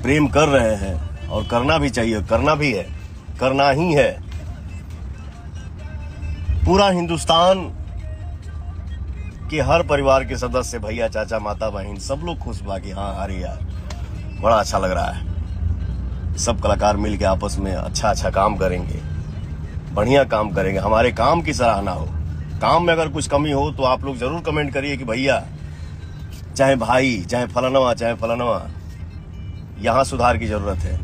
प्रेम कर रहे हैं और करना भी चाहिए, करना भी है, करना ही है। पूरा हिंदुस्तान के हर परिवार के सदस्य, भैया, चाचा, माता, बहन, सब लोग खुश बा कि हाँ अरे यार बड़ा अच्छा लग रहा है। सब कलाकार मिल के आपस में अच्छा काम करेंगे, बढ़िया काम करेंगे, हमारे काम की सराहना हो। काम में अगर कुछ कमी हो तो आप लोग जरूर कमेंट करिए कि भैया, चाहे भाई, चाहे फलानवा, यहाँ सुधार की जरूरत है,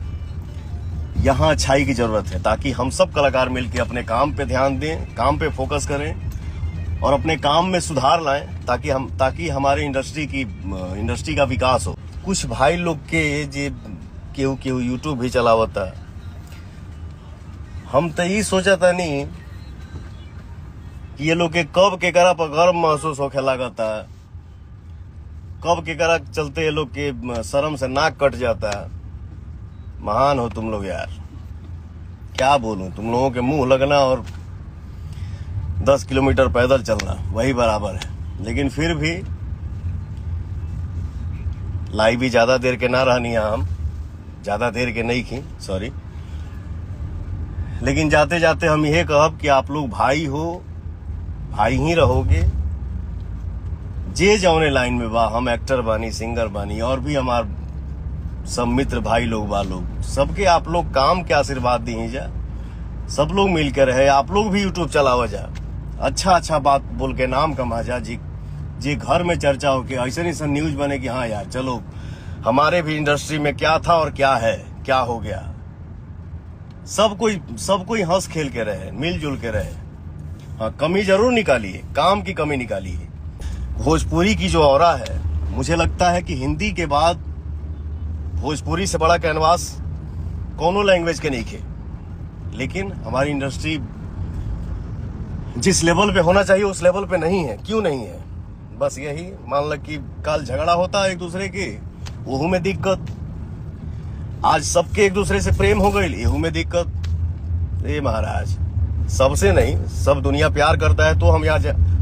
यहाँ अच्छाई की जरूरत है, ताकि हम सब कलाकार मिलकर अपने काम पे ध्यान दें, काम पे फोकस करें और अपने काम में सुधार लाएं, ताकि हमारे इंडस्ट्री का विकास हो। कुछ भाई लोग के जे केहू यूट्यूब भी चलावता, हम तो यही सोचा था नहीं कि ये लोग के कब के करा पर गर्व महसूस होखे लागता, कब के करा चलते ये लोग के शर्म से नाक कट जाता। महान हो तुम लोग यार, क्या बोलूं, तुम लोगों के मुंह लगना और 10 किलोमीटर पैदल चलना वही बराबर है। लेकिन फिर भी लाई भी ज्यादा देर के ना रहनी, हम ज्यादा देर के नहीं की, सॉरी। लेकिन जाते जाते हम यह कहब कि आप लोग भाई हो, भाई ही रहोगे। जे जौने लाइन में बा, हम एक्टर बानी, सिंगर बानी, और भी हमार सब मित्र भाई लोग बा लोग, सबके आप लोग काम के आशीर्वाद दी जा, सब लोग मिलकर रहे। आप लोग भी यूट्यूब चलावा जा, अच्छा बात बोल के नाम कमा जा, जी घर में चर्चा हो के ऐसा न्यूज बने कि हाँ यार चलो हमारे भी इंडस्ट्री में क्या था और क्या है, क्या हो गया। सब कोई हंस खेल के रहे, मिलजुल के रहे। हाँ, कमी जरूर निकालिए, काम की कमी निकालिए। भोजपुरी की जो ऑरा है, मुझे लगता है कि हिंदी के बाद भोजपुरी से बड़ा कैनवास कोनो लैंग्वेज के नहीं खे। लेकिन हमारी इंडस्ट्री जिस लेवल पे होना चाहिए उस लेवल पे नहीं है। क्यों नहीं है? बस यही मान ल कि काल झगड़ा होता है एक दूसरे के, वहू में दिक्कत। आज सबके एक दूसरे से प्रेम हो गई, एहू में दिक्कत। ए महाराज, सबसे नहीं, सब दुनिया प्यार करता है तो हम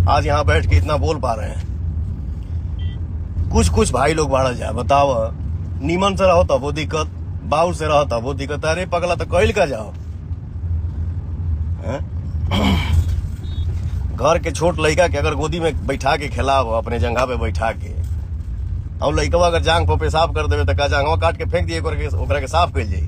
आज यहाँ बैठ के इतना बोल पा रहे हैं। कुछ भाई लोग बाढ़ जाए, बताओ, नीमन से रहो तब वो दिक्कत, बाउर से रहो तब वो दिक्कत। अरे पगला तो कैल का जाओ। घर के छोट लड़का के अगर गोदी में बैठा के खिलाओ, अपने जंघा पे बैठा के, और लड़कवा अगर जांग पर पेशाब कर देवे तो का जांगवा काट के फेंक दिए, ओकरा के साफ कर जाई।